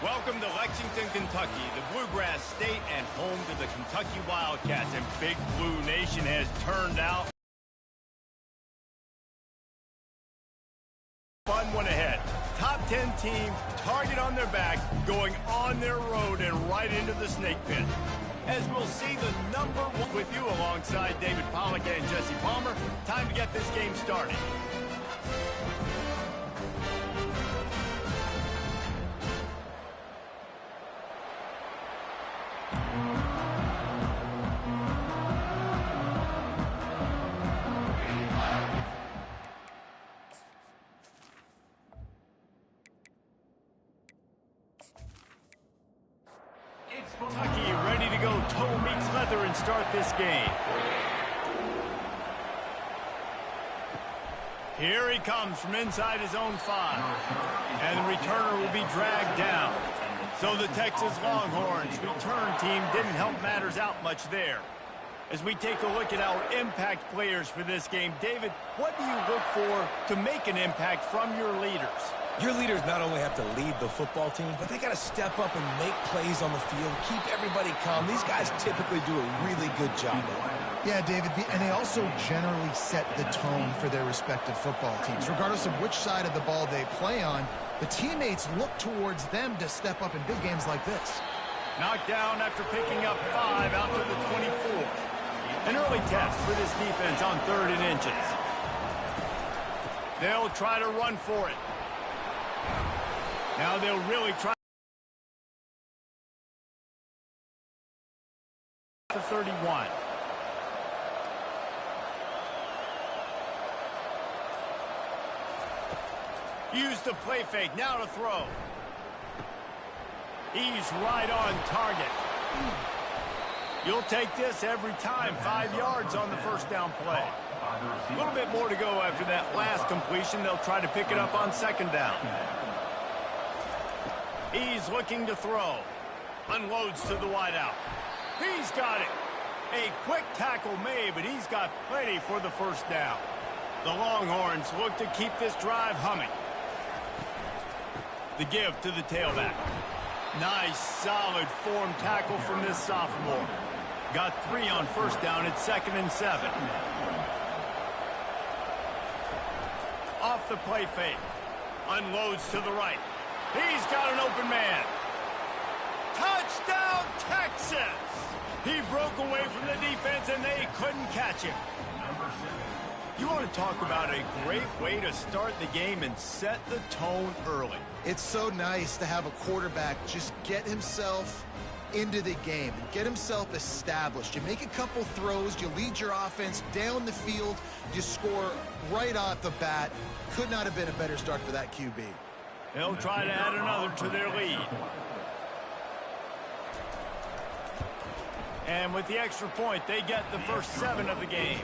Welcome to Lexington, Kentucky, the Bluegrass State and home to the Kentucky Wildcats. And Big Blue Nation has turned out. Fun one ahead. Top 10 team, target on their back, going on their road and right into the snake pit. As we'll see the number one with you alongside David Pollack and Jesse Palmer. Time to get this game started. Kentucky ready to go toe meets leather and start this game. Here he comes from inside his own 5. And the returner will be dragged down. So the Texas Longhorns return team didn't help matters out much there. As we take a look at our impact players for this game, David, what do you look for to make an impact from your leaders? Your leaders not only have to lead the football team, but they got to step up and make plays on the field, keep everybody calm. These guys typically do a really good job of it. Yeah, David, and they also generally set the tone for their respective football teams. Regardless of which side of the ball they play on, the teammates look towards them to step up in big games like this. Knocked down after picking up 5 out to the 24. An early test for this defense on 3rd and inches. They'll try to run for it. Now they'll really try to 31. Use the play fake, now to throw. He's right on target. You'll take this every time. 5 yards on the first down play. A little bit more to go after that last completion. They'll try to pick it up on 2nd down. He's looking to throw. Unloads to the wideout. He's got it. A quick tackle made, but he's got plenty for the first down. The Longhorns look to keep this drive humming. The give to the tailback. Nice, solid form tackle from this sophomore. Got 3 on first down at 2nd and 7. Off the play fake. Unloads to the right. He's got an open man. Touchdown, Texas! He broke away from the defense, and they couldn't catch him. You want to talk about a great way to start the game and set the tone early. It's so nice to have a quarterback just get himself into the game and get himself established. You make a couple throws, you lead your offense down the field, you score right off the bat. Could not have been a better start for that QB. They'll try to add another to their lead. And with the extra point, they get the first 7 of the game.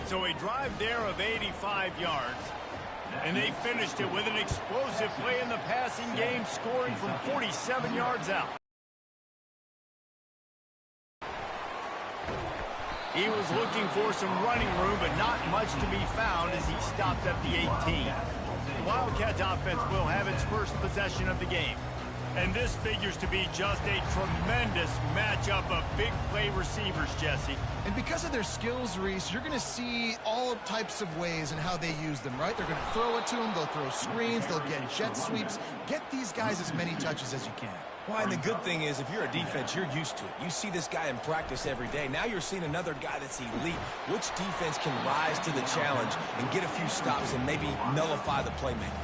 So a drive there of 85 yards. And they finished it with an explosive play in the passing game, scoring from 47 yards out. He was looking for some running room, but not much to be found as he stopped at the 18. Wildcats offense will have its first possession of the game. And this figures to be just a tremendous matchup of big play receivers, Jesse. And because of their skills, Reese, you're going to see all types of ways in how they use them, right? They're going to throw it to them. They'll throw screens. They'll get jet sweeps. Get these guys as many touches as you can. Well, and the good thing is, if you're a defense, you're used to it. You see this guy in practice every day. Now you're seeing another guy that's elite. Which defense can rise to the challenge and get a few stops and maybe nullify the playmaker?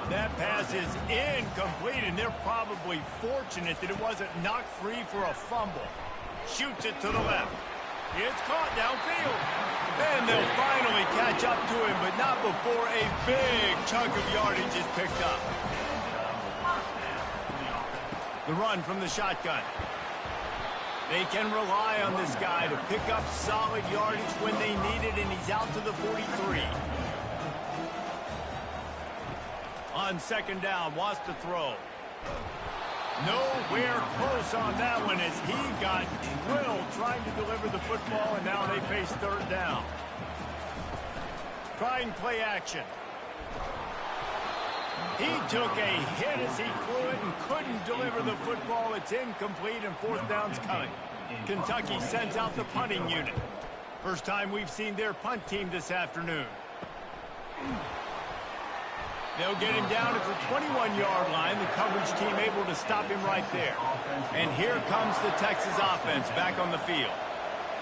That pass is incomplete, and they're probably fortunate that it wasn't knocked free for a fumble. Shoots it to the left. It's caught downfield. And they'll finally catch up to him, but not before a big chunk of yardage is picked up. The run from the shotgun. They can rely on this guy to pick up solid yardage when they need it, and he's out to the 43. On 2nd down, wants to throw. Nowhere close on that one as he got drilled trying to deliver the football, and now they face 3rd down. Trying play action. He took a hit as he threw it and couldn't deliver the football. It's incomplete and fourth down's coming. Kentucky sends out the punting unit. First time we've seen their punt team this afternoon. They'll get him down at the 21-yard line. The coverage team able to stop him right there. And here comes the Texas offense back on the field.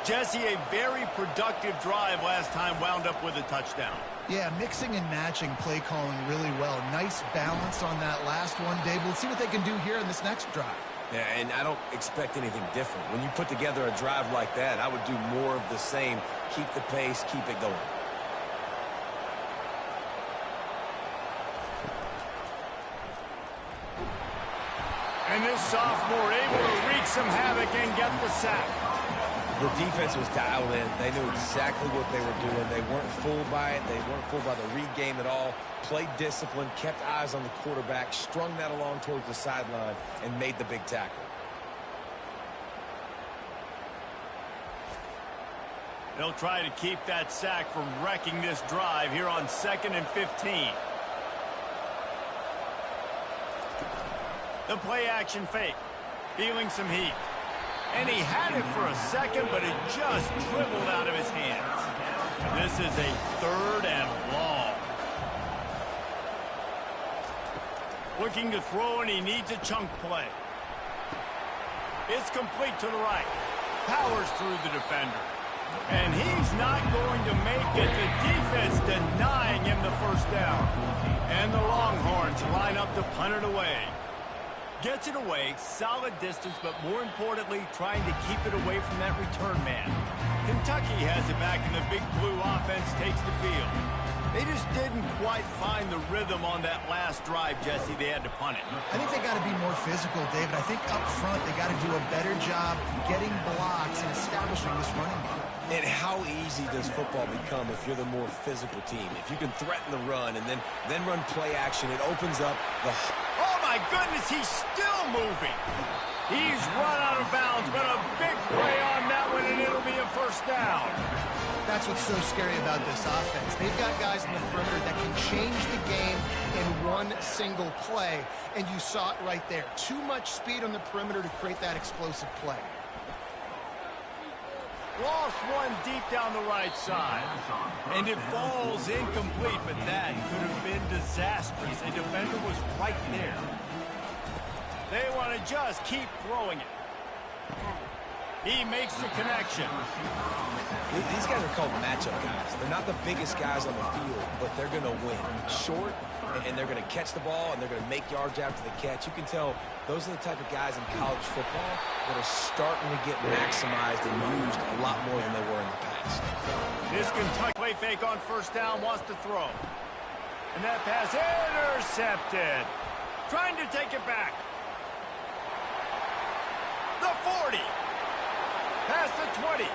Jesse, a very productive drive last time, wound up with a touchdown. Yeah, mixing and matching play calling really well. Nice balance on that last one, Dave. Let's see what they can do here in this next drive. Yeah, and I don't expect anything different. When you put together a drive like that, I would do more of the same. Keep the pace, keep it going. And this sophomore able to wreak some havoc and get the sack. The defense was dialed in. They knew exactly what they were doing. They weren't fooled by it. They weren't fooled by the read game at all. Played discipline, kept eyes on the quarterback, strung that along towards the sideline, and made the big tackle. They'll try to keep that sack from wrecking this drive here on 2nd and 15. The play action fake. Feeling some heat. And he had it for a second, but it just dribbled out of his hands. This is a 3rd and long. Looking to throw, and he needs a chunk play. It's complete to the right. Powers through the defender. And he's not going to make it. The defense denying him the first down. And the Longhorns line up to punt it away. Gets it away, solid distance, but more importantly, trying to keep it away from that return man. Kentucky has it back, and the Big Blue offense takes the field. They just didn't quite find the rhythm on that last drive, Jesse. They had to punt it. I think they got to be more physical, David. I think up front they got to do a better job getting blocks and establishing this running game. And how easy does football become if you're the more physical team? If you can threaten the run and then run play action, it opens up the... Oh, my goodness, he's still moving. He's run out of bounds, but a big play on that one, and it'll be a first down. That's what's so scary about this offense. They've got guys in the perimeter that can change the game in one single play, and you saw it right there. Too much speed on the perimeter to create that explosive play. Lost one deep down the right side. And it falls incomplete, but that could have been disastrous. A defender was right there. They want to just keep throwing it. He makes the connection. These guys are called matchup guys. They're not the biggest guys on the field, but they're going to win. Short, and they're going to catch the ball, and they're going to make yards after the catch. You can tell those are the type of guys in college football that are starting to get maximized and used a lot more than they were in the past. This Kentucky play fake on first down, wants to throw. And that pass intercepted. Trying to take it back. The 40. Past the 20.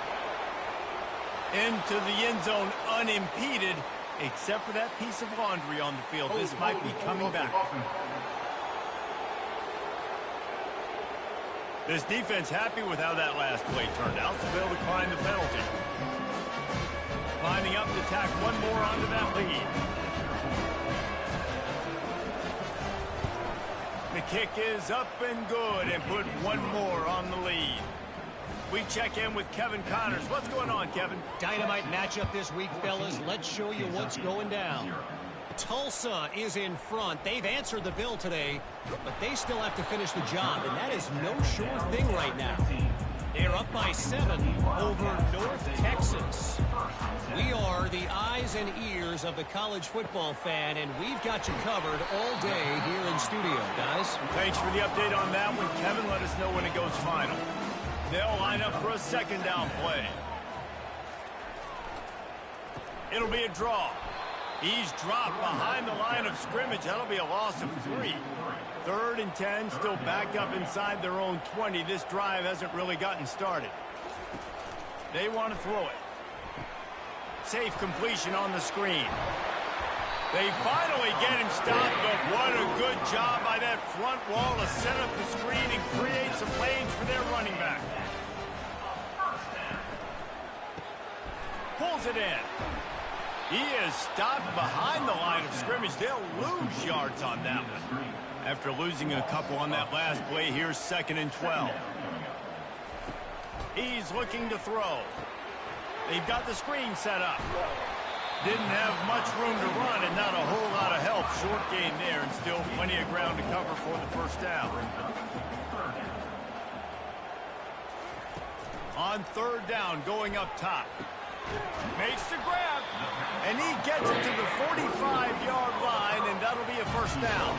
Into the end zone unimpeded, except for that piece of laundry on the field. This might be coming back. This defense happy with how that last play turned out, so they'll decline the penalty. Lining up to tack one more onto that lead. The kick is up and good, and put one more on the lead. We check in with Kevin Connors. What's going on, Kevin? Dynamite matchup this week, fellas. Let's show you what's going down. Tulsa is in front. They've answered the bill today, but they still have to finish the job, and that is no sure thing right now. They're up by 7 over North Texas. We are the eyes and ears of the college football fan, and we've got you covered all day here in studio, guys. Thanks for the update on that one, Kevin. Let us know when it goes final. They'll line up for a second down play. It'll be a draw. He's dropped behind the line of scrimmage. That'll be a loss of 3. 3rd and 10, still back up inside their own 20. This drive hasn't really gotten started. They want to throw it. Safe completion on the screen. They finally get him stopped, but what a good job by that front wall to set up the screen and create some lanes for their running back. Pulls it in. He is stopped behind the line of scrimmage. They'll lose yards on that one. After losing a couple on that last play, here's 2nd and 12. He's looking to throw. They've got the screen set up. Didn't have much room to run and not a whole lot of help. Short gain there and still plenty of ground to cover for the first down. On 3rd down, going up top. Makes the grab, and he gets it to the 45-yard line, and that'll be a first down.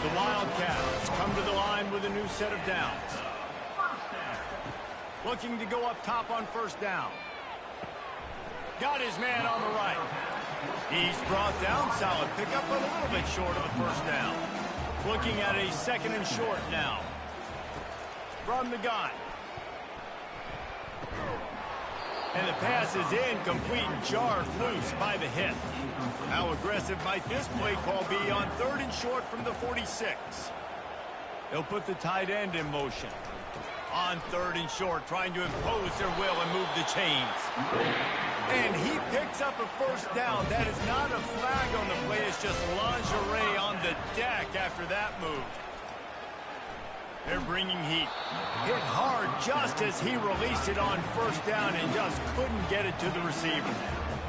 The Wildcats come to the line with a new set of downs. Looking to go up top on 1st down. Got his man on the right. He's brought down. Solid pickup, but a little bit short of the first down. Looking at a 2nd and short now. From the gun. And the pass is incomplete, jarred loose by the hit. How aggressive might this play call be on 3rd and short from the 46? They'll put the tight end in motion. On 3rd and short, trying to impose their will and move the chains. And he picks up a first down. That is not a flag on the play. It's just lingerie on the deck after that move. They're bringing heat. Hit hard just as he released it on 1st down and just couldn't get it to the receiver.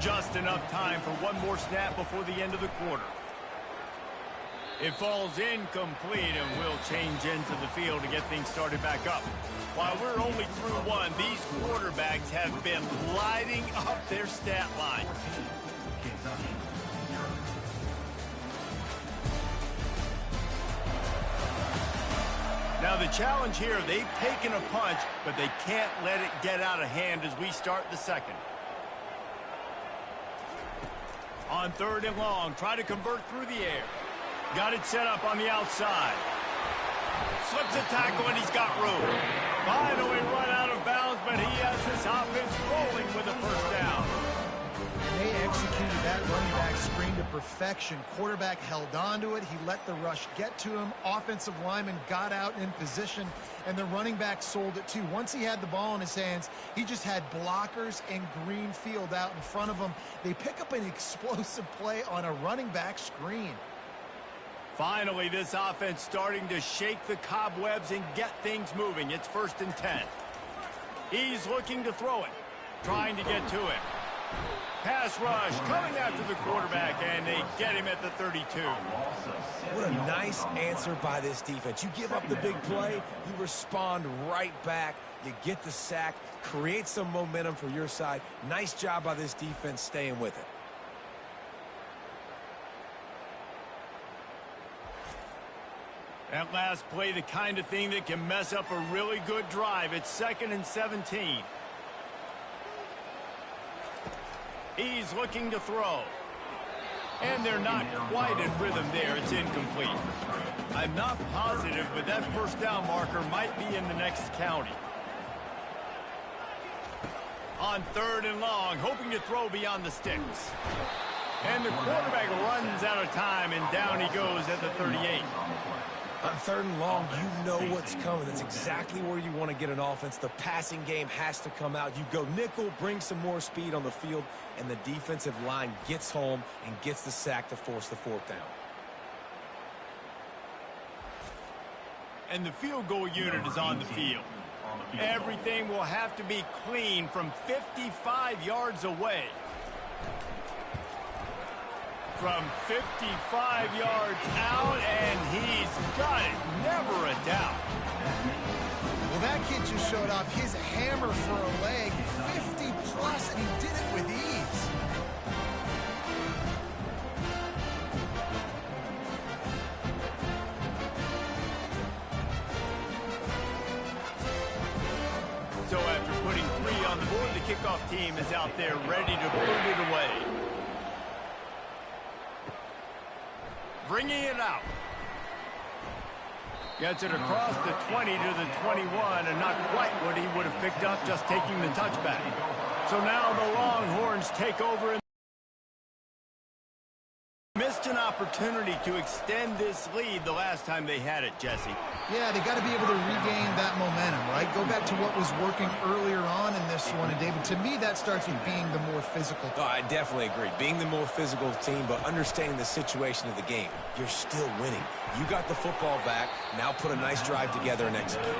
Just enough time for one more snap before the end of the quarter. It falls incomplete and will change into the field to get things started back up. While we're only through one, these quarterbacks have been lighting up their stat line. Now the challenge here, they've taken a punch, but they can't let it get out of hand as we start the 2nd. On 3rd and long, try to convert through the air. Got it set up on the outside. Slips a tackle and he's got room. Finally run out of bounds, but he has this offense rolling with a first down. And they executed that running back screen to perfection. Quarterback held on to it. He let the rush get to him. Offensive lineman got out in position, and the running back sold it too. Once he had the ball in his hands, he just had blockers and green field out in front of him. They pick up an explosive play on a running back screen. Finally, this offense starting to shake the cobwebs and get things moving. It's 1st and 10. He's looking to throw it, trying to get to him. Pass rush coming after the quarterback, and they get him at the 32. What a nice answer by this defense. You give up the big play, you respond right back. You get the sack, create some momentum for your side. Nice job by this defense staying with it. That last play, the kind of thing that can mess up a really good drive. It's 2nd and 17. He's looking to throw. And they're not quite in rhythm there. It's incomplete. I'm not positive, but that first down marker might be in the next county. On 3rd and long, hoping to throw beyond the sticks. And the quarterback runs out of time, and down he goes at the 38. On 3rd and long, you know what's coming. That's exactly where you want to get an offense. The passing game has to come out. You go nickel, bring some more speed on the field, and the defensive line gets home and gets the sack to force the 4th down. And the field goal unit is on the field. Everything will have to be clean from 55 yards away. From 55 yards out, and he's got it. Never a doubt. Well, that kid just showed off his hammer for a leg. 50-plus, and he did it with ease. So after putting 3 on the board, the kickoff team is out there ready to boot it away. Bringing it out. Gets it across the 20 to the 21, and not quite what he would have picked up just taking the touchback. So now the Longhorns take over and missed an opportunity. opportunity to extend this lead the last time they had it, Jesse. Yeah, they got to be able to regain that momentum, right? Go back to what was working earlier on in this one. And, David, to me, that starts with being the more physical. Oh, I definitely agree. Being the more physical team, but understanding the situation of the game. You're still winning. You got the football back. Now put a nice drive together and execute.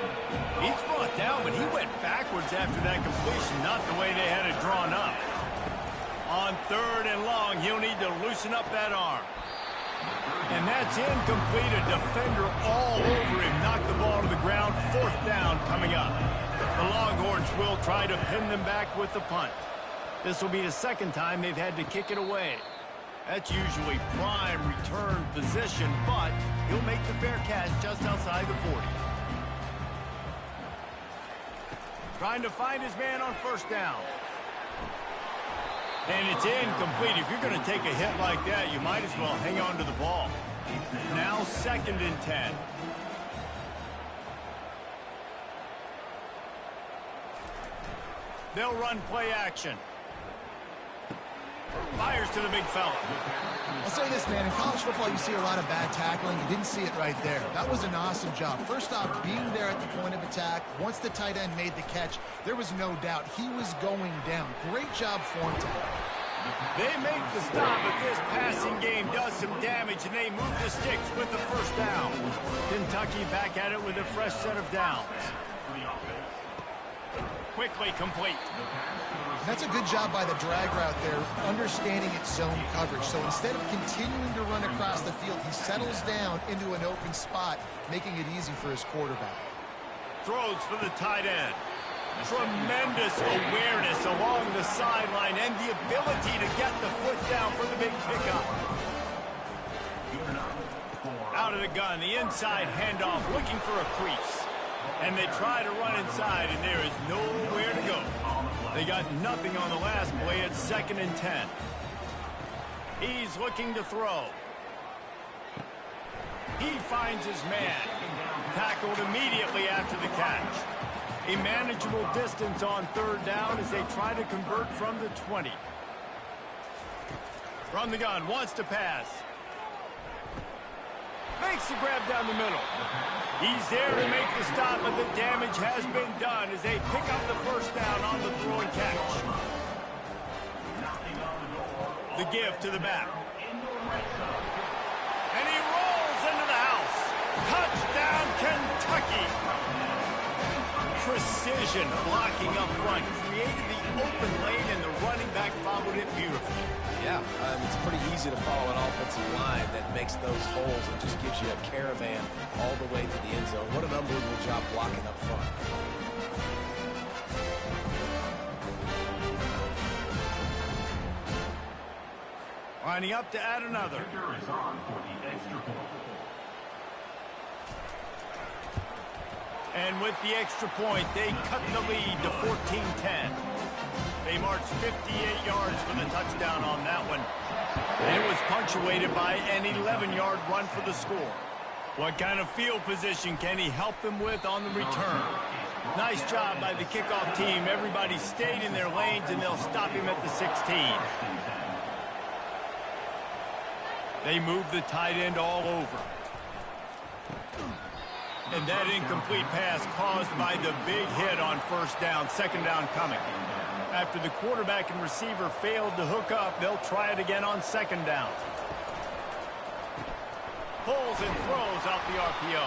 He's brought down, but he went backwards after that completion, not the way they had it drawn up. On 3rd and long, he'll need to loosen up that arm. And that's incomplete. A defender all over him. Knocked the ball to the ground. 4th down coming up. The Longhorns will try to pin them back with the punt. This will be the 2nd time they've had to kick it away. That's usually prime return position, but he'll make the fair catch just outside the 40. Trying to find his man on 1st down. And it's incomplete. If you're going to take a hit like that, you might as well hang on to the ball. Now 2nd and 10. They'll run play action. Fires to the big fella. I'll say this, man. In college football, you see a lot of bad tackling. You didn't see it right there. That was an awesome job. First off, being there at the point of attack. Once the tight end made the catch, there was no doubt he was going down. Great job for him. They make the stop, but this passing game does some damage, and they move the sticks with the 1st down. Kentucky back at it with a fresh set of downs. Quickly complete. That's a good job by the drag route there, understanding its zone coverage. So instead of continuing to run across the field, he settles down into an open spot, making it easy for his quarterback. Throws for the tight end. Tremendous awareness along the sideline and the ability to get the foot down for the big pickup. Out of the gun, the inside handoff, looking for a crease. And they try to run inside, and there is nowhere to go. They got nothing on the last play. It's 2nd and 10. He's looking to throw. He finds his man. Tackled immediately after the catch. A manageable distance on 3rd down as they try to convert from the 20. From the gun, wants to pass. Makes the grab down the middle. He's there to make the stop, but the damage has been done as they pick up the 1st down on the throw and catch. The give to the back. And he rolls into the house. Touchdown, Kentucky. Precision blocking up front. Created the open lane, and the running back followed it beautifully. Yeah, it's pretty easy to follow an offensive line that makes those holes and just gives you a caravan all the way to the end zone. What an unbelievable job blocking up front. Lining up to add another. And with the extra point, they cut the lead to 14-10. They marched 58 yards for the touchdown on that one. And it was punctuated by an 11-yard run for the score. What kind of field position can he help them with on the return? Nice job by the kickoff team. Everybody stayed in their lanes, and they'll stop him at the 16. They move the tight end all over. And that incomplete pass caused by the big hit on 1st down. 2nd down coming. After the quarterback and receiver failed to hook up, they'll try it again on 2nd down. Pulls and throws out the RPO.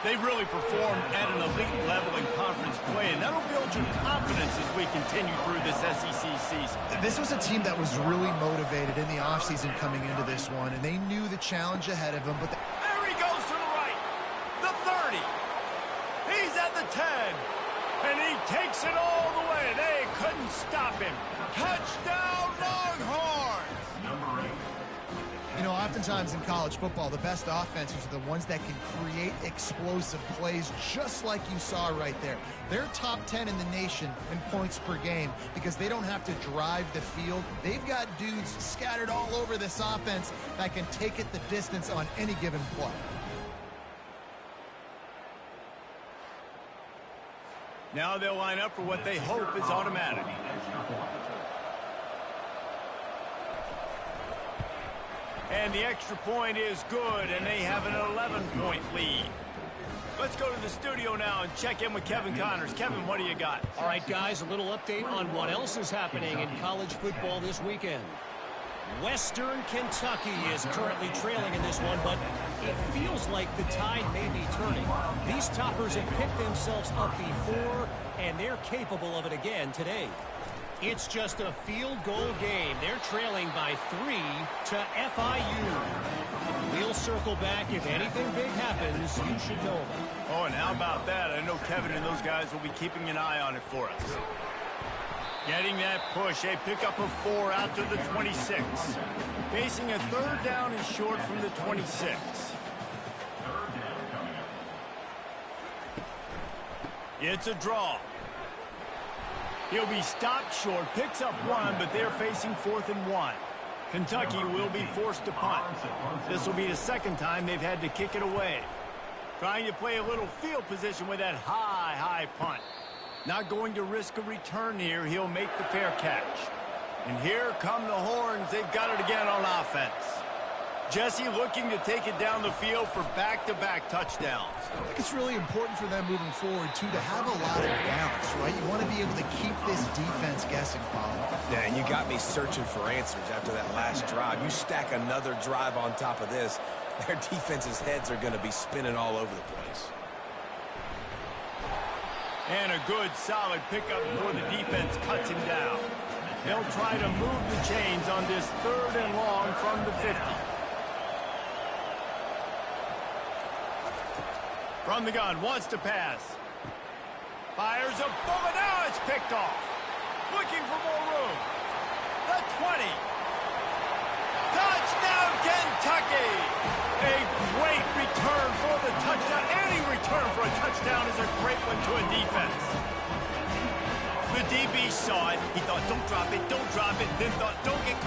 They really performed at an elite level in conference play, and that'll build your confidence as we continue through this SEC season. This was a team that was really motivated in the offseason coming into this one, and they knew the challenge ahead of them. But there he goes to the right. The 30. He's at the 10. And he takes it all the way. They couldn't stop him. Touchdown, Longhorns! You know, oftentimes in college football, the best offenses are the ones that can create explosive plays, just like you saw right there. They're top 10 in the nation in points per game because they don't have to drive the field. They've got dudes scattered all over this offense that can take it the distance on any given play. Now they'll line up for what they hope is automatic. And the extra point is good, and they have an 11-point lead. Let's go to the studio now and check in with Kevin Connors. Kevin, what do you got? All right, guys, a little update on what else is happening in college football this weekend. Western Kentucky is currently trailing in this one, but it feels like the tide may be turning. These toppers have picked themselves up before, and they're capable of it again today. It's just a field goal game. They're trailing by 3 to FIU. We'll circle back. If anything big happens, you should know about it. Oh, and how about that? I know Kevin and those guys will be keeping an eye on it for us. Getting that push, a pickup of 4 out to the 26. Facing a third down and short from the 26. It's a draw. He'll be stopped short, picks up 1, but they're facing 4th and 1. Kentucky will be forced to punt. This will be the second time they've had to kick it away. Trying to play a little field position with that high punt. Not going to risk a return here. He'll make the fair catch. And here come the Horns. They've got it again on offense. Jesse looking to take it down the field for back-to-back touchdowns. I think it's really important for them moving forward, too, to have a lot of balance, right? You want to be able to keep this defense guessing, Bob. Yeah, and you got me searching for answers after that last drive. You stack another drive on top of this, their defense's heads are going to be spinning all over the place. And a good, solid pickup before the defense cuts him down. They'll try to move the chains on this 3rd and long from the 50. From the gun, wants to pass. Fires a bullet. Now it's picked off. Looking for more room. The 20. Touchdown, Kentucky! A great return for the touchdown. Any return for a touchdown is a great one to a defense. The DB saw it. He thought, don't drop it, don't drop it. Then thought, don't get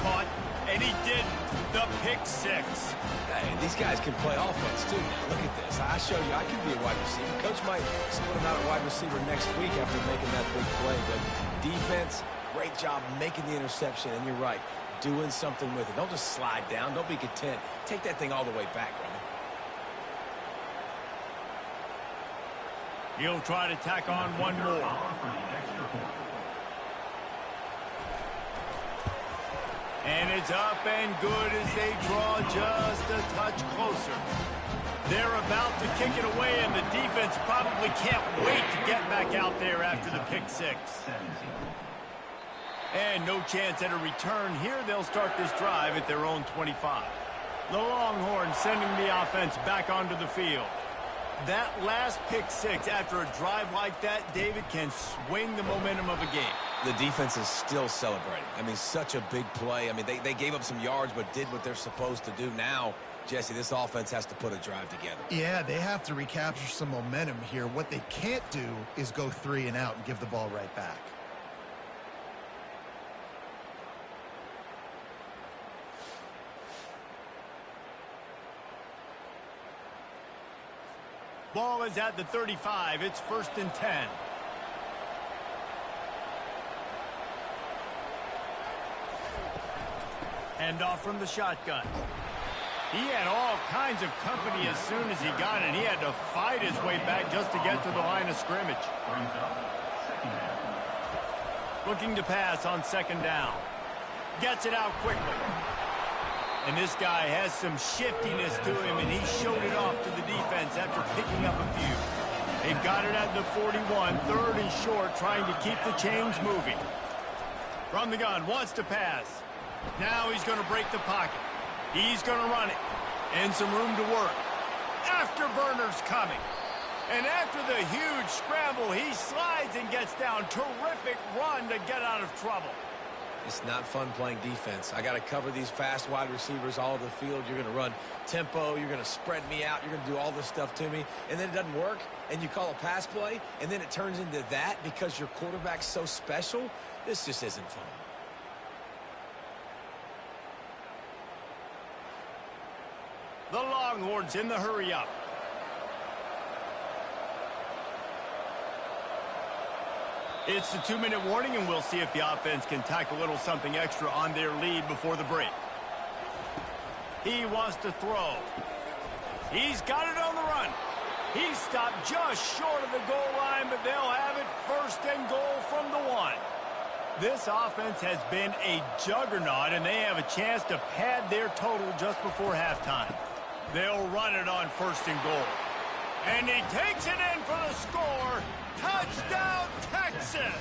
caught. And he didn't. The pick 6. Hey, these guys can play offense, too. Now, look at this. I showed you I can be a wide receiver. Coach might split him out at wide receiver next week after making that big play. But defense, great job making the interception. And you're right, doing something with it. Don't just slide down. Don't be content. Take that thing all the way back, brother. He'll try to tack on one more. And it's up and good as they draw just a touch closer. They're about to kick it away, and the defense probably can't wait to get back out there after the pick 6. And no chance at a return here. They'll start this drive at their own 25. The Longhorns sending the offense back onto the field. That last pick 6 after a drive like that, David, can swing the momentum of a game. The defense is still celebrating. I mean, such a big play. I mean, they gave up some yards but did what they're supposed to do. Now, Jesse, this offense has to put a drive together. Yeah, they have to recapture some momentum here. What they can't do is go 3 and out and give the ball right back. Ball is at the 35. It's 1st and 10. Hand off from the shotgun. He had all kinds of company as soon as he got it. He had to fight his way back just to get to the line of scrimmage. Looking to pass on 2nd down. Gets it out quickly. And this guy has some shiftiness to him, and he showed it off to the defense after picking up a few. They've got it at the 41, 3rd and short, trying to keep the chains moving. From the gun, wants to pass. Now he's going to break the pocket. He's going to run it. And some room to work. Afterburner's coming. And after the huge scramble, he slides and gets down. Terrific run to get out of trouble. It's not fun playing defense. I got to cover these fast wide receivers all over the field. You're going to run tempo. You're going to spread me out. You're going to do all this stuff to me. And then it doesn't work, and you call a pass play, and then it turns into that because your quarterback's so special. This just isn't fun. The Longhorns in the hurry-up. It's the 2-minute warning, and we'll see if the offense can tack a little something extra on their lead before the break. He wants to throw. He's got it on the run. He stopped just short of the goal line, but they'll have it first and goal from the 1. This offense has been a juggernaut, and they have a chance to pad their total just before halftime. They'll run it on first and goal. And he takes it in for the score. Touchdown, Texas!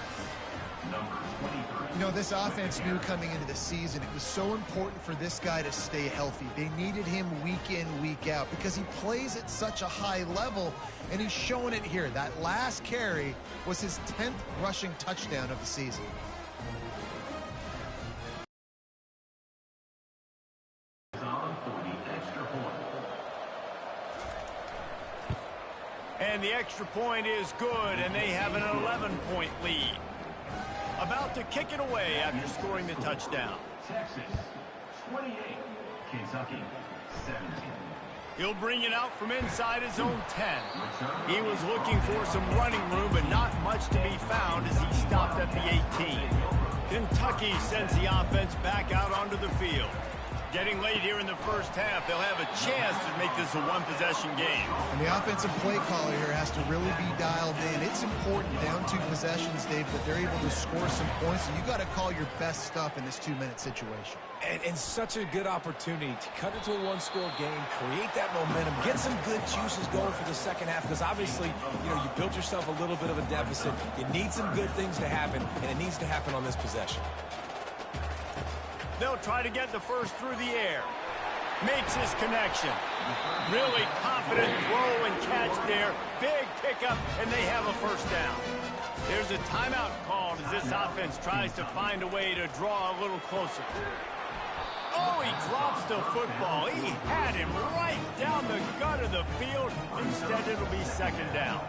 You know, this offense knew coming into the season it was so important for this guy to stay healthy. They needed him week in, week out because he plays at such a high level, and he's showing it here. That last carry was his 10th rushing touchdown of the season. And the extra point is good, and they have an 11-point lead. About to kick it away after scoring the touchdown. Texas, 28. Kentucky, 17. He'll bring it out from inside his own 10. He was looking for some running room, but not much to be found as he stopped at the 18. Kentucky sends the offense back out onto the field. Getting late here in the first half, they'll have a chance to make this a one-possession game. And the offensive play caller here has to really be dialed in. It's important down 2 possessions, Dave, that they're able to score some points. So you got to call your best stuff in this 2-minute situation. And such a good opportunity to cut into a one-score game, create that momentum, get some good juices going for the second half, because obviously, you know, you built yourself a little bit of a deficit. You need some good things to happen, and it needs to happen on this possession. They'll try to get the first through the air. Makes his connection. Really confident throw and catch there. Big pickup, and they have a first down. There's a timeout called as this offense tries to find a way to draw a little closer. Oh, he drops the football. He had him right down the gut of the field. Instead, it'll be second down.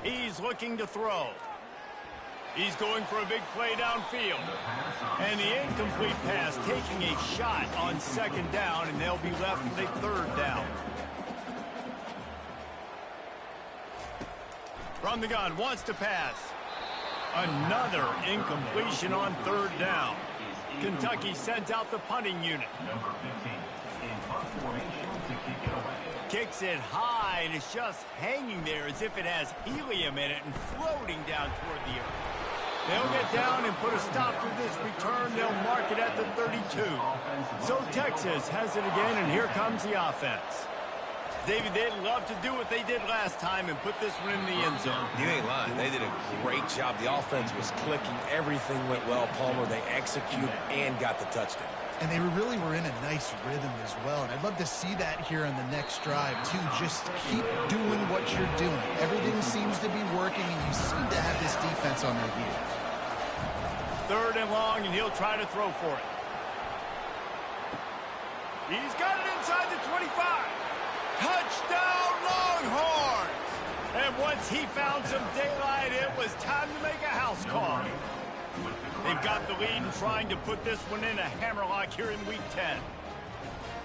He's looking to throw. He's going for a big play downfield. And the incomplete pass taking a shot on second down, and they'll be left with a third down. From the gun, wants to pass. Another incompletion on third down. Kentucky sends out the punting unit. Number 15, in punt formation to kick it away. Kicks it high, and it's just hanging there as if it has helium in it and floating down toward the earth. They'll get down and put a stop to this return. They'll mark it at the 32. So Texas has it again, and here comes the offense. David, they'd love to do what they did last time and put this one in the end zone. You ain't lying. They did a great job. The offense was clicking. Everything went well, Palmer. They executed and got the touchdown. And they really were in a nice rhythm as well. And I'd love to see that here on the next drive, too. Just keep doing what you're doing. Everything seems to be working, and you seem to have this defense on their heels. Third and long, and he'll try to throw for it. He's got it inside the 25. Touchdown, Longhorns! And once he found some daylight, it was time to make a house call. They've got the lead and trying to put this one in a hammerlock here in Week 10.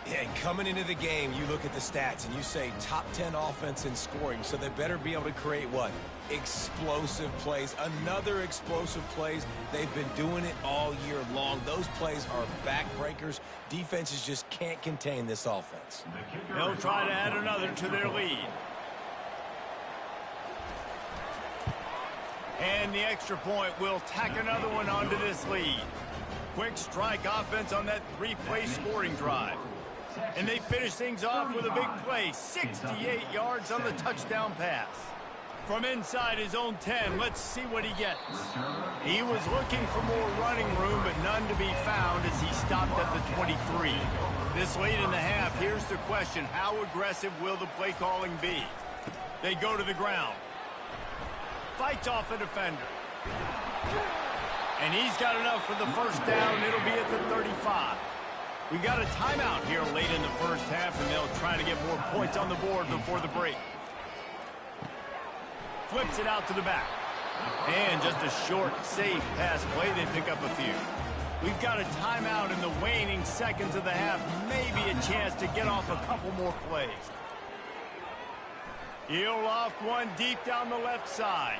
Yeah, and coming into the game, you look at the stats and you say top 10 offense in scoring, so they better be able to create what? Explosive plays. Another explosive plays. They've been doing it all year long. Those plays are backbreakers. Defenses just can't contain this offense. They'll try to add another to their lead. And the extra point will tack another one onto this lead. Quick strike offense on that 3-play scoring drive. And they finish things off with a big play. 68 yards on the touchdown pass. From inside his own 10, let's see what he gets. He was looking for more running room, but none to be found as he stopped at the 23. This late in the half, here's the question. How aggressive will the play calling be? They go to the ground. Fights off a defender. And he's got enough for the first down. It'll be at the 35. We got a timeout here late in the first half, and they'll try to get more points on the board before the break. Flips it out to the back. And just a short, safe pass play. They pick up a few. We've got a timeout in the waning seconds of the half. Maybe a chance to get off a couple more plays. He'll loft one deep down the left side.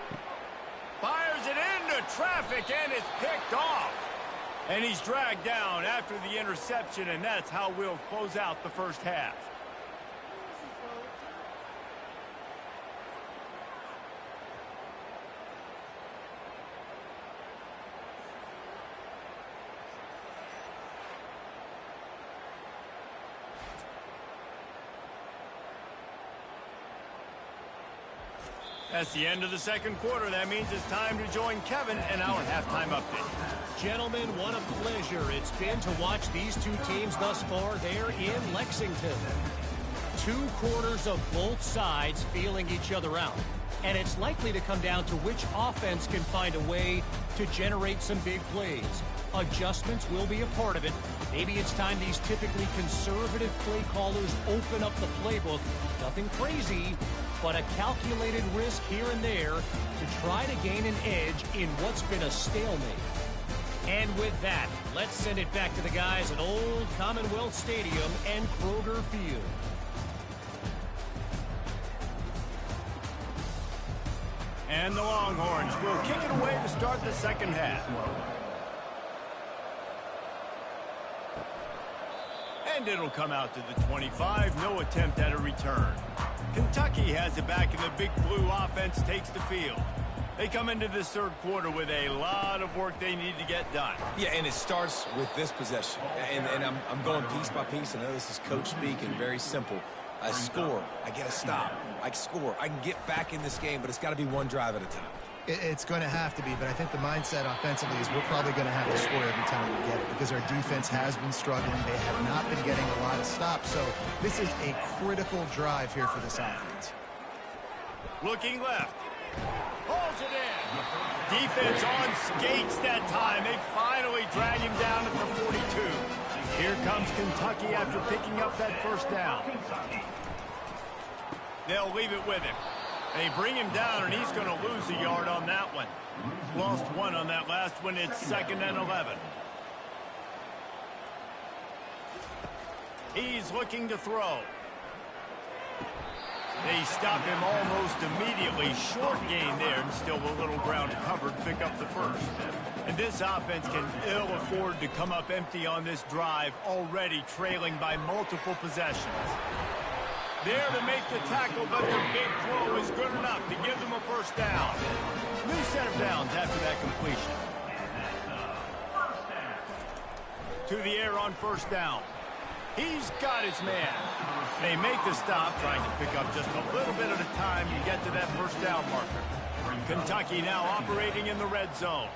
Fires it into traffic, and it's picked off. And he's dragged down after the interception, and that's how we'll close out the first half. That's the end of the second quarter. That means it's time to join Kevin in our halftime update. Gentlemen, what a pleasure it's been to watch these two teams thus far. They're in Lexington. 2 quarters of both sides feeling each other out. And it's likely to come down to which offense can find a way to generate some big plays. Adjustments will be a part of it. Maybe it's time these typically conservative play callers open up the playbook. Nothing crazy, but a calculated risk here and there to try to gain an edge in what's been a stalemate. And with that, let's send it back to the guys at Old Commonwealth Stadium and Kroger Field. And the Longhorns will kick it away to start the second half. And it'll come out to the 25. No attempt at a return. Kentucky has it back, and the big blue offense takes the field. They come into this third quarter with a lot of work they need to get done. Yeah, and it starts with this possession. And I'm going piece by piece. I know this is coach speak and very simple. I score. I get a stop. I score. I can get back in this game, but it's got to be one drive at a time. It's going to have to be, but I think the mindset offensively is we're probably going to have to score every time we get it because our defense has been struggling. They have not been getting a lot of stops, so this is a critical drive here for this offense. Looking left. Pulls it in. Defense on skates that time. They finally drag him down at the 42. Here comes Kentucky after picking up that first down. They'll leave it with him. They bring him down, and he's going to lose a yard on that one. Lost 1 on that last one. It's 2nd and 11. He's looking to throw. They stop him almost immediately. Short gain there, and still a little ground covered to pick up the first. And this offense can ill afford to come up empty on this drive, already trailing by multiple possessions. There to make the tackle, but the big throw is good enough to give them a first down. New set of downs after that completion. To the air on first down. He's got his man. They make the stop, trying to pick up just a little bit at a time to get to that first down marker. Kentucky now operating in the red zone.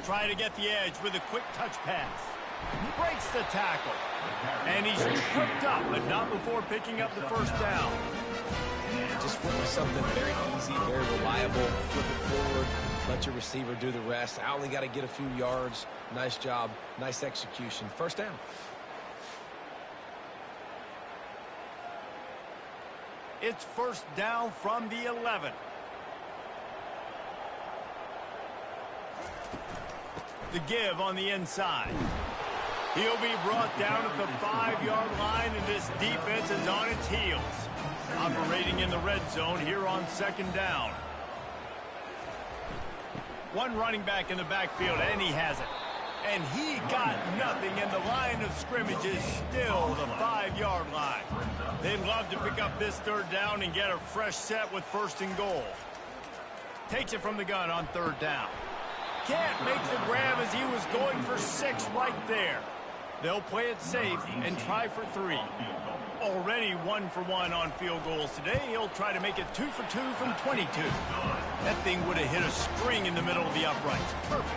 Trying to get the edge with a quick touch pass. Breaks the tackle. And he's tripped up, but not before picking up the first down. Just flip with something very easy, very reliable. Flip it forward. Let your receiver do the rest. I only got to get a few yards. Nice job. Nice execution. First down. It's first down from the 11. The give on the inside. He'll be brought down at the 5-yard line, and this defense is on its heels. Operating in the red zone here on second down. One running back in the backfield, and he has it. And he got nothing, and the line of scrimmage is still the 5-yard line. They'd love to pick up this third down and get a fresh set with 1st and goal. Takes it from the gun on third down. Can't make the grab as he was going for 6 right there. They'll play it safe and try for 3. Already 1 for 1 on field goals today. He'll try to make it 2 for 2 from 22. That thing would have hit a string in the middle of the uprights. Perfect.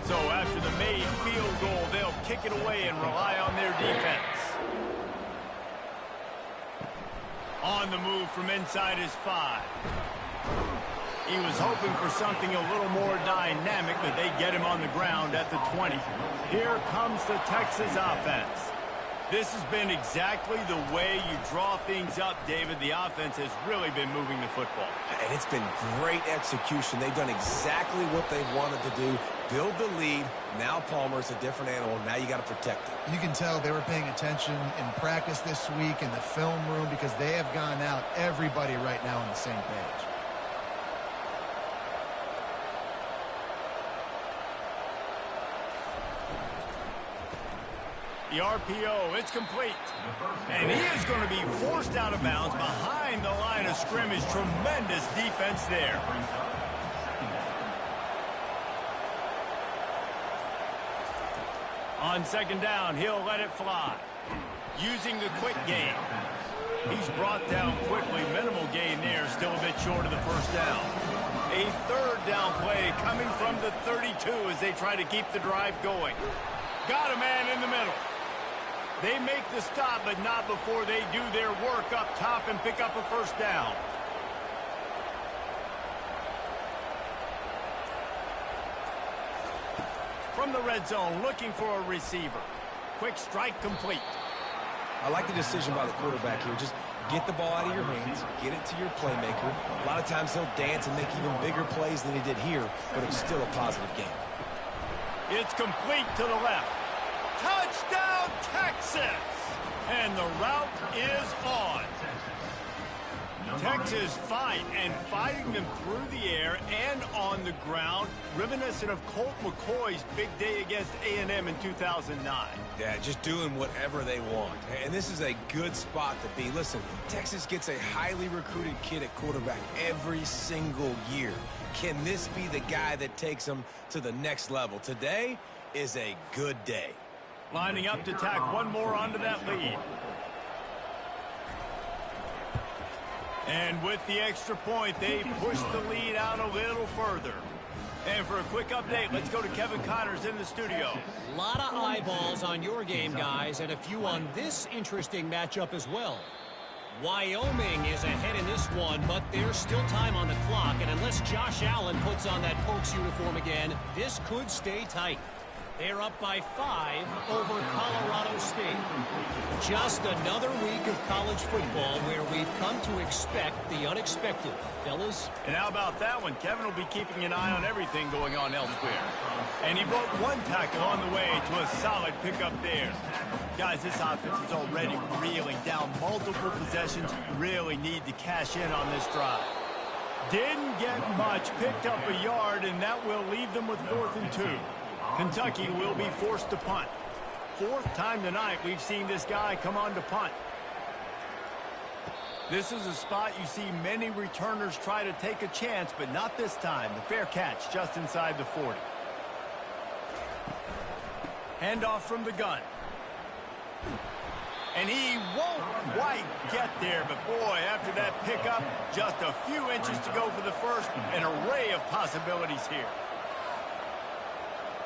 So after the made field goal, they'll kick it away and rely on their defense. On the move from inside his 5. He was hoping for something a little more dynamic, but they get him on the ground at the 20. Here comes the Texas offense. This has been exactly the way you draw things up, David. The offense has really been moving the football. And it's been great execution. They've done exactly what they've wanted to do. Build the lead. Now Palmer's a different animal. Now you got to protect it. You can tell they were paying attention in practice this week in the film room because they have gone out everybody right now on the same page. The RPO, it's complete. And he is going to be forced out of bounds behind the line of scrimmage. Tremendous defense there. On second down, he'll let it fly. Using the quick game. He's brought down quickly. Minimal gain there, still a bit short of the first down. A third down play coming from the 32 as they try to keep the drive going. Got a man in the middle. They make the stop, but not before they do their work up top and pick up a first down. From the red zone, looking for a receiver. Quick strike complete. I like the decision by the quarterback here. Just get the ball out of your hands, get it to your playmaker. A lot of times he'll dance and make even bigger plays than he did here, but it's still a positive game. It's complete to the left. Touchdown, Texas! And the route is on. Texas fight and fighting them through the air and on the ground, reminiscent of Colt McCoy's big day against A&M in 2009. Yeah, just doing whatever they want. And this is a good spot to be. Listen, Texas gets a highly recruited kid at quarterback every single year. Can this be the guy that takes them to the next level? Today is a good day. Lining up to tack one more onto that lead. And with the extra point, they push the lead out a little further. And for a quick update, let's go to Kevin Connors in the studio. A lot of eyeballs on your game, guys, and a few on this interesting matchup as well. Wyoming is ahead in this one, but there's still time on the clock, and unless Josh Allen puts on that Pokes uniform again, this could stay tight. They're up by 5 over Colorado State. Just another week of college football where we've come to expect the unexpected. Fellas? And how about that one? Kevin will be keeping an eye on everything going on elsewhere. And he broke one tackle on the way to a solid pickup there. Guys, this offense is already reeling down multiple possessions. Really need to cash in on this drive. Didn't get much, picked up a yard, and that will leave them with 4th and 2. Kentucky will be forced to punt. 4th time tonight we've seen this guy come on to punt. This is a spot you see many returners try to take a chance, but not this time. The fair catch just inside the 40. Handoff from the gun. And he won't quite get there, but boy, after that pickup, just a few inches to go for the first. An array of possibilities here.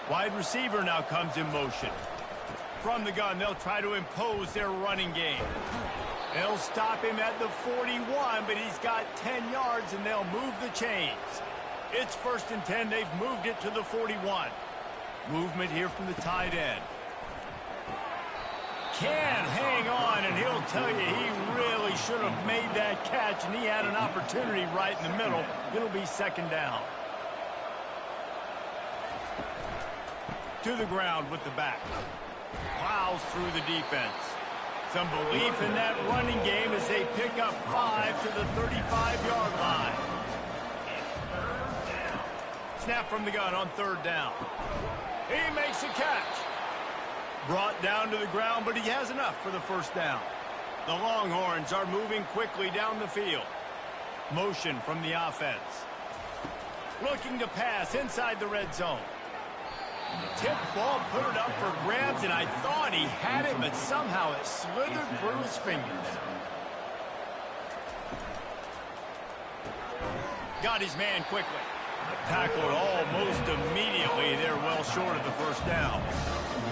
Wide receiver now comes in motion. From the gun, they'll try to impose their running game. They'll stop him at the 41, but he's got 10 yards, and they'll move the chains. It's 1st and 10. They've moved it to the 41. Movement here from the tight end. Can hang on, and he'll tell you he really should have made that catch, and he had an opportunity right in the middle. It'll be 2nd down. To the ground with the back. Plows through the defense. Some belief in that running game as they pick up 5 to the 35-yard line. Snap from the gun on 3rd down. He makes a catch. Brought down to the ground, but he has enough for the 1st down. The Longhorns are moving quickly down the field. Motion from the offense. Looking to pass inside the red zone. Tip ball, put it up for grabs, and I thought he had it, but somehow it slithered through his fingers. Got his man quickly. Tackled almost immediately. They're well short of the 1st down.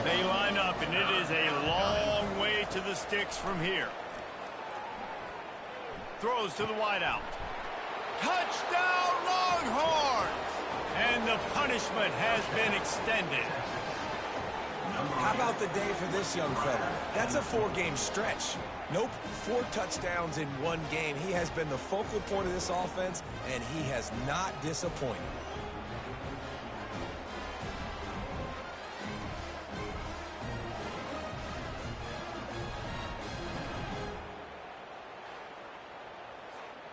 They line up, and it is a long way to the sticks from here. Throws to the wideout. Touchdown, Longhorns! And the punishment has been extended. How about the day for this young fella? That's a 4-game stretch. Nope, 4 touchdowns in 1 game. He has been the focal point of this offense, and he has not disappointed.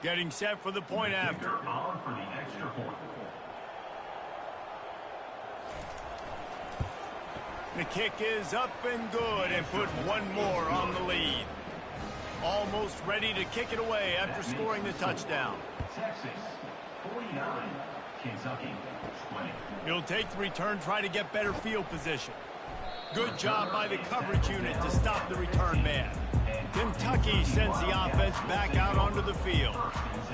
Getting set for the point after. On for the extra point. The kick is up and good and put one more on the lead. Almost ready to kick it away after scoring the touchdown. Texas, 49. Kentucky, 20. He'll take the return, try to get better field position. Good job by the coverage unit to stop the return man. Kentucky sends the offense back out onto the field.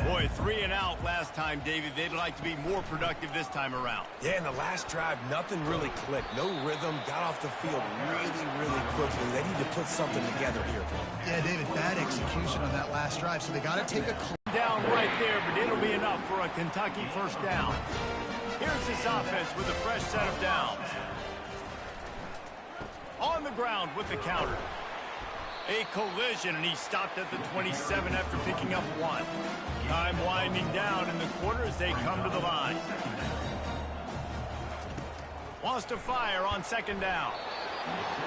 Boy, 3 and out last time, David. They'd like to be more productive this time around. Yeah, in the last drive, nothing really clicked. No rhythm, got off the field really quickly. They need to put something together here. Yeah, David, bad execution on that last drive, so they got to take a down right there, but it'll be enough for a Kentucky first down. Here's this offense with a fresh set of downs. On the ground with the counter. A collision, and he stopped at the 27 after picking up 1. Time winding down in the quarter as they come to the line. Wants to fire on second down.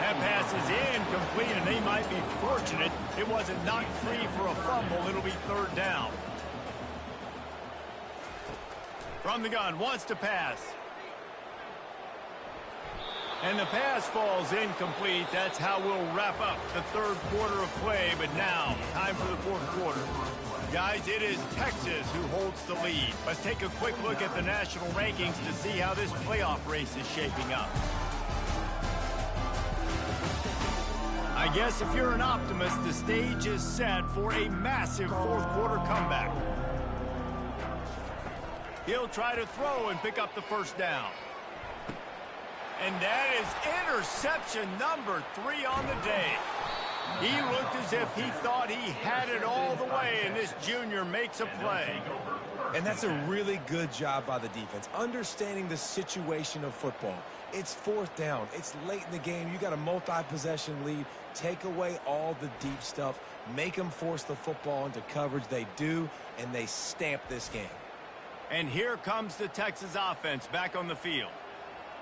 That pass is incomplete, and they might be fortunate it wasn't knocked free for a fumble. It'll be third down. From the gun, wants to pass. And the pass falls incomplete. That's how we'll wrap up the third quarter of play. But now, time for the fourth quarter. Guys, it is Texas who holds the lead. Let's take a quick look at the national rankings to see how this playoff race is shaping up. I guess if you're an optimist, the stage is set for a massive fourth quarter comeback. He'll try to throw and pick up the first down. And that is interception number 3 on the day. He looked as if he thought he had it all the way, and this junior makes a play. And that's a really good job by the defense, understanding the situation of football. It's fourth down. It's late in the game. You got a multi-possession lead. Take away all the deep stuff. Make them force the football into coverage. They do, and they stamp this game. And here comes the Texas offense back on the field.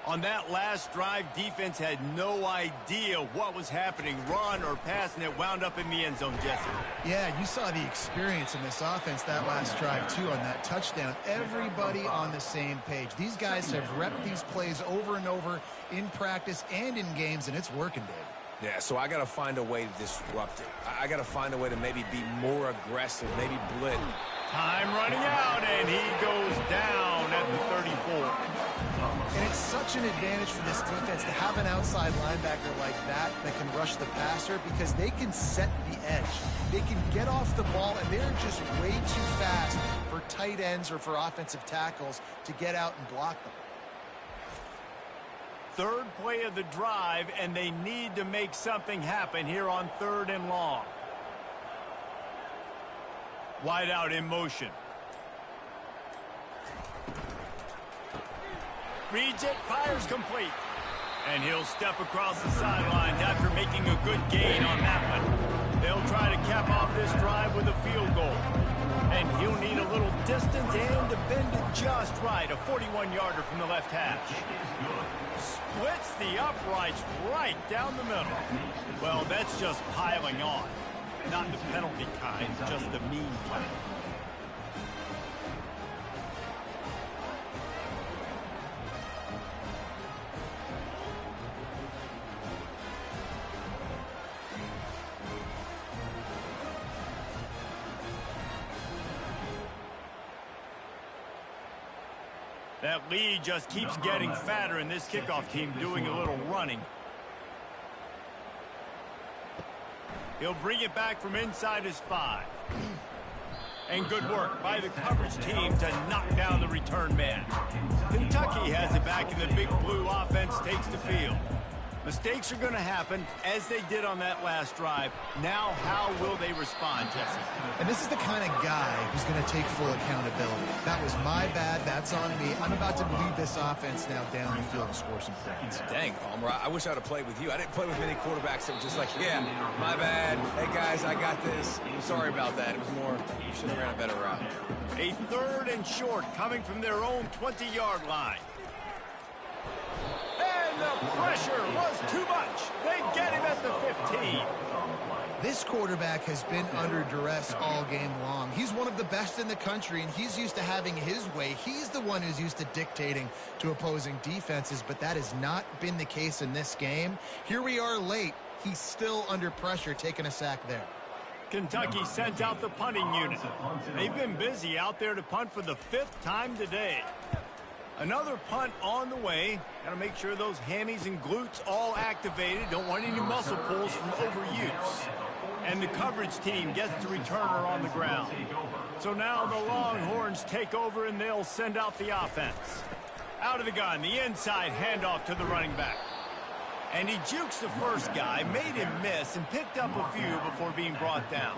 On that last drive, defense had no idea what was happening, run or pass, and it wound up in the end zone, Jesse. Yeah, you saw the experience in this offense that last drive, too, on that touchdown. Everybody on the same page. These guys have repped these plays over and over in practice and in games, and it's working, Dave. Yeah, so I got to find a way to disrupt it. I got to find a way to maybe be more aggressive, maybe blitz. Time running out, and he goes down at the 34. And it's such an advantage for this defense to have an outside linebacker like that can rush the passer because they can set the edge. They can get off the ball, and they're just way too fast for tight ends or for offensive tackles to get out and block them. Third play of the drive, and they need to make something happen here on 3rd and long. Wide out in motion. Reads it, fires complete. And he'll step across the sidelines after making a good gain on that one. They'll try to cap off this drive with a field goal. And he'll need a little distance and to bend it just right. A 41-yarder from the left hash. Splits the uprights right down the middle. Well, that's just piling on. Not the penalty kind, just the mean kind. That lead just keeps getting fatter, and this kickoff team doing a little running. He'll bring it back from inside his 5. And good work by the coverage team to knock down the return man. Kentucky has it back, and the big blue offense takes the field. Mistakes are going to happen, as they did on that last drive. Now, how will they respond, Jesse? And this is the kind of guy who's going to take full accountability. That was my bad. That's on me. I'm about to lead this offense now down the field and score some points. Dang, Palmer, I wish I would have played with you. I didn't play with many quarterbacks that were just like, yeah, my bad. Hey, guys, I got this. I'm sorry about that. It was more, you should have ran a better route. A 3rd and short coming from their own 20-yard line. And the pressure was too much. They get him at the 15. This quarterback has been under duress all game long. He's one of the best in the country, and he's used to having his way. He's the one who's used to dictating to opposing defenses, but that has not been the case in this game. Here we are late. He's still under pressure, taking a sack there. Kentucky sent out the punting unit. They've been busy out there to punt for the 5th time today. Another punt on the way. Got to make sure those hammies and glutes all activated. Don't want any muscle pulls from overuse. And the coverage team gets the returner on the ground. So now the Longhorns take over and they'll send out the offense. Out of the gun, the inside handoff to the running back. And he jukes the first guy, made him miss, and picked up a few before being brought down.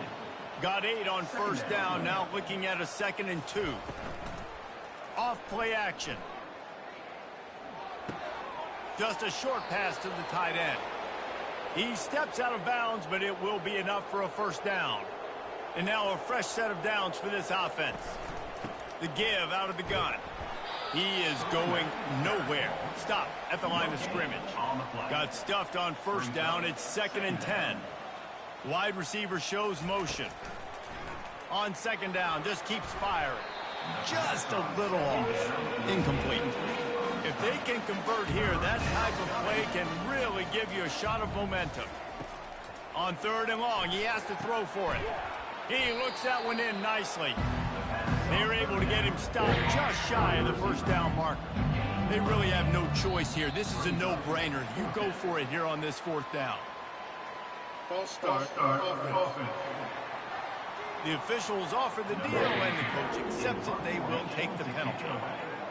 Got 8 on first down, now looking at a 2nd and 2. Off play action. Just a short pass to the tight end. He steps out of bounds, but it will be enough for a first down. And now a fresh set of downs for this offense. The give out of the gun. He is going nowhere. Stop at the line of scrimmage. Got stuffed on first down. It's 2nd and 10. Wide receiver shows motion. On 2nd down, just keeps firing. Just a little off. Incomplete. If they can convert here, that type of play can really give you a shot of momentum. On 3rd and long, he has to throw for it. He looks that one in nicely. They're able to get him stopped just shy of the first down marker. They really have no choice here. This is a no-brainer. You go for it here on this 4th down. False start. Offense. The officials offer the deal, and the coach accepts it. They will take the penalty.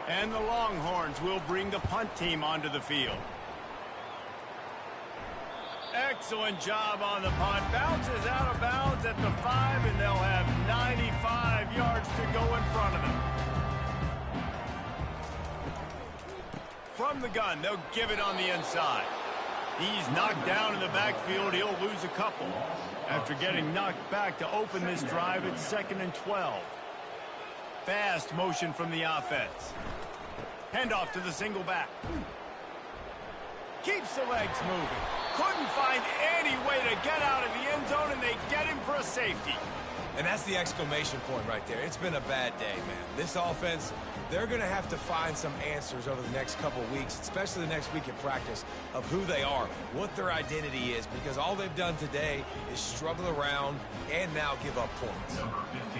And the Longhorns will bring the punt team onto the field. Excellent job on the punt. Bounces out of bounds at the 5, and they'll have 95 yards to go in front of them. From the gun, they'll give it on the inside. He's knocked down in the backfield. He'll lose a couple. After getting knocked back to open this drive, it's 2nd and 12. Fast motion from the offense. Handoff to the single back. Keeps the legs moving. Couldn't find any way to get out of the end zone, and they get him for a safety. And that's the exclamation point right there. It's been a bad day, man. This offense, they're going to have to find some answers over the next couple of weeks, especially the next week in practice, of who they are, what their identity is, because all they've done today is struggle around and now give up points.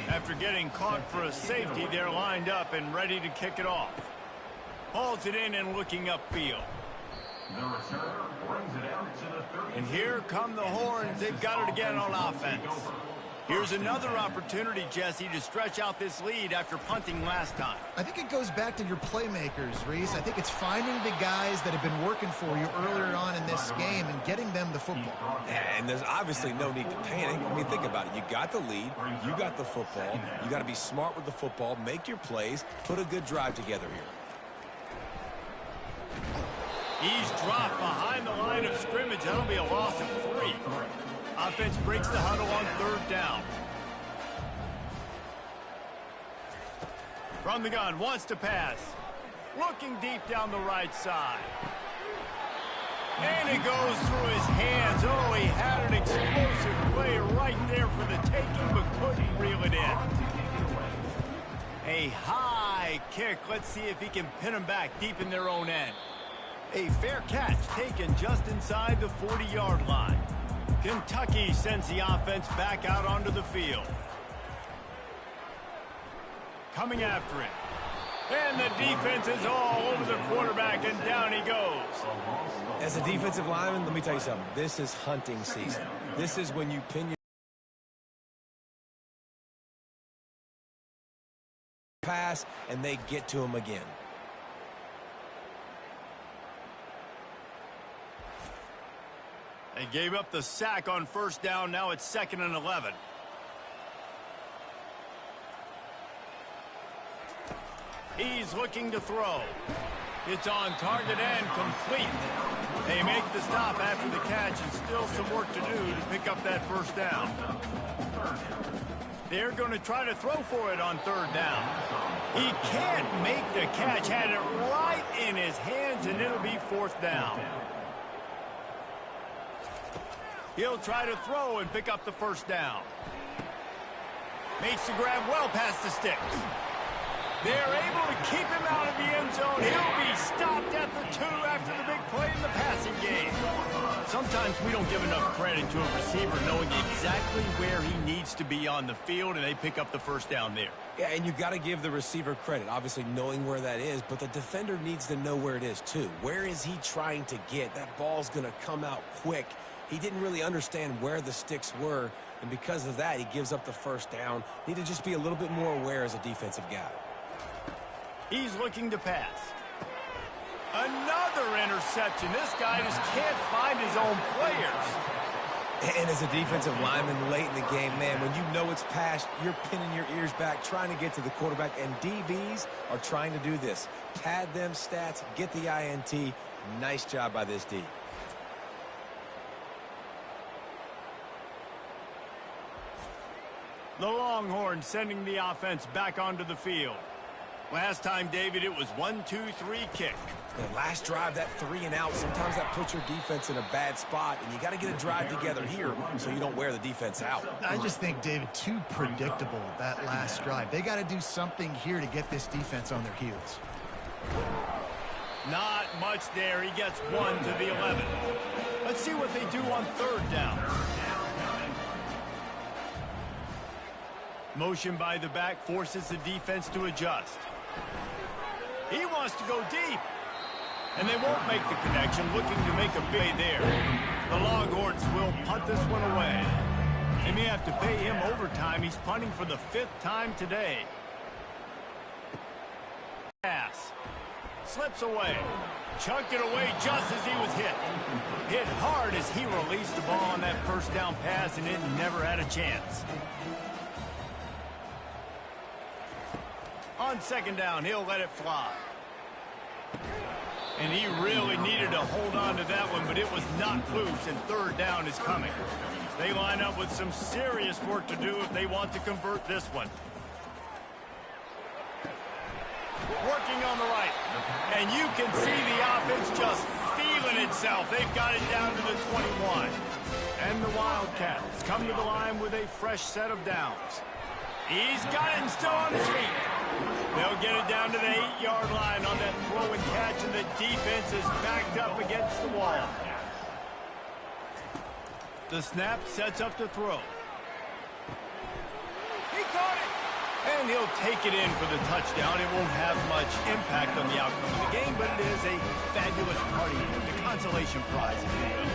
After getting caught for a safety, they're lined up and ready to kick it off. Hauls it in and looking upfield. The returner brings it out to the 30. And here come the Horns. They've got it again on offense. Here's another opportunity, Jesse, to stretch out this lead after punting last time. I think it goes back to your playmakers, Reese. I think it's finding the guys that have been working for you earlier on in this game and getting them the football. And there's obviously no need to panic. I mean, think about it. You got the lead. You got the football. You got to be smart with the football. Make your plays. Put a good drive together here. He's dropped behind the line of scrimmage. That'll be a loss of 3. Offense breaks the huddle on 3rd down. From the gun, wants to pass. Looking deep down the right side. And it goes through his hands. Oh, he had an explosive play right there for the taking, but couldn't reel it in. A high kick. Let's see if he can pin him back deep in their own end. A fair catch taken just inside the 40-yard line. Kentucky sends the offense back out onto the field. Coming after it. And the defense is all over the quarterback, and down he goes. As a defensive lineman, let me tell you something. This is hunting season. This is when you pin your pass, and they get to him again. They gave up the sack on first down. Now it's 2nd and 11. He's looking to throw. It's on target and complete. They make the stop after the catch and still some work to do to pick up that first down. They're going to try to throw for it on 3rd down. He can't make the catch. Had it right in his hands, and it'll be 4th down. He'll try to throw and pick up the first down. Makes the grab well past the sticks. They're able to keep him out of the end zone. He'll be stopped at the 2 after the big play in the passing game. Sometimes we don't give enough credit to a receiver knowing exactly where he needs to be on the field, and they pick up the first down there. Yeah, and you got to give the receiver credit, obviously knowing where that is, but the defender needs to know where it is too. Where is he trying to get? That ball's going to come out quick. He didn't really understand where the sticks were, and because of that, he gives up the first down. Need to just be a little bit more aware as a defensive guy. He's looking to pass. Another interception. This guy just can't find his own players. And as a defensive lineman late in the game, man, when you know it's passed, you're pinning your ears back, trying to get to the quarterback, and DBs are trying to do this. Pad them stats, get the INT. Nice job by this D. The Longhorns sending the offense back onto the field. Last time, David, it was 1-2-3 kick. The last drive, that 3 and out, sometimes that puts your defense in a bad spot, and you got to get a drive together here so you don't wear the defense out. I just think, David, too predictable, that last drive. They got to do something here to get this defense on their heels. Not much there. He gets 1 to the 11. Let's see what they do on 3rd down. Motion by the back forces the defense to adjust. He wants to go deep. And they won't make the connection, looking to make a play there. The Longhorns will punt this one away. They may have to pay him overtime. He's punting for the 5th time today. Pass. Slips away. Chunked it away just as he was hit. Hit hard as he released the ball on that first down pass, and it never had a chance. On 2nd down, he'll let it fly. And he really needed to hold on to that one, but it was not loose, and 3rd down is coming. They line up with some serious work to do if they want to convert this one. Working on the right. And you can see the offense just feeling itself. They've got it down to the 21. And the Wildcats come to the line with a fresh set of downs. He's got it and still on his feet. They'll get it down to the 8-yard line on that throw and catch, and the defense is backed up against the wall. The snap sets up the throw. He caught it! And he'll take it in for the touchdown. It won't have much impact on the outcome of the game, but it is a fabulous party, the consolation prize, if you will.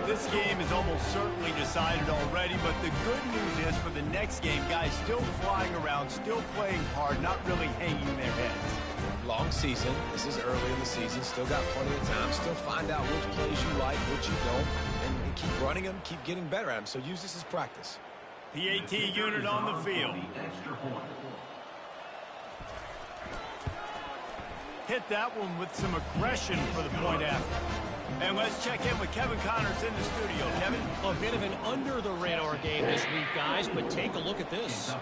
This game is almost certainly decided already, but the good news is for the next game, guys still flying around, still playing hard, not really hanging their heads. Long season. This is early in the season. Still got plenty of time. Still find out which plays you like, which you don't, and keep running them, keep getting better at them. So use this as practice. PAT unit on the field. Hit that one with some aggression for the point after. And let's check in with Kevin Connors in the studio. Kevin? A bit of an under-the-radar game this week, guys, but take a look at this.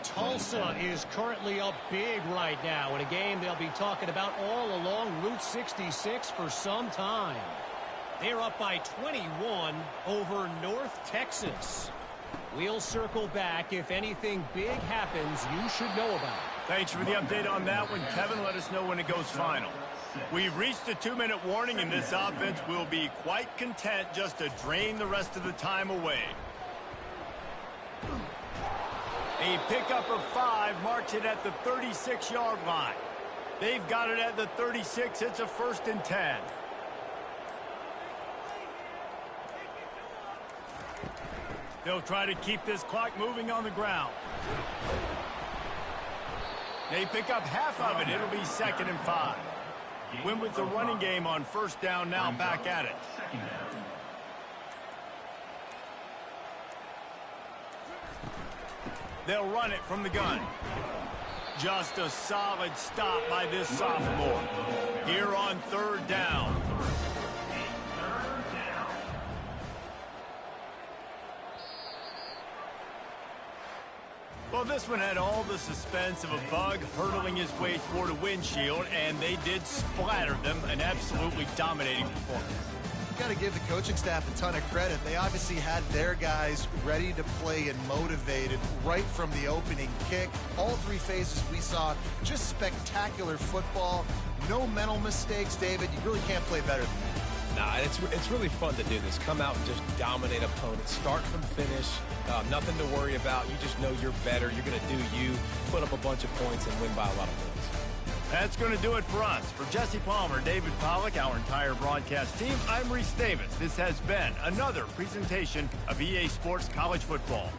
Tulsa is currently up big right now in a game they'll be talking about all along Route 66 for some time. They're up by 21 over North Texas. We'll circle back. If anything big happens, you should know about it. Thanks for the update on that one, Kevin. Let us know when it goes final. We've reached the 2-minute warning, and this offense will be quite content just to drain the rest of the time away. A pickup of 5 marks it at the 36-yard line. They've got it at the 36. It's a 1st and 10. They'll try to keep this clock moving on the ground. They pick up half of it. It'll be 2nd and 5. Win with the running game on 1st down, now back at it. They'll run it from the gun. Just a solid stop by this sophomore. Here on third down. Well, this one had all the suspense of a bug hurtling his way toward a windshield, and they did splatter them. An absolutely dominating performance. You got to give the coaching staff a ton of credit. They obviously had their guys ready to play and motivated right from the opening kick. All three phases we saw, just spectacular football. No mental mistakes, David. You really can't play better than that. Nah, it's really fun to do this. Come out and just dominate opponents. Start from finish. Nothing to worry about. You just know you're better. You're going to do you, put up a bunch of points, and win by a lot of points. That's going to do it for us. For Jesse Palmer, David Pollack, our entire broadcast team, I'm Reese Davis. This has been another presentation of EA Sports College Football.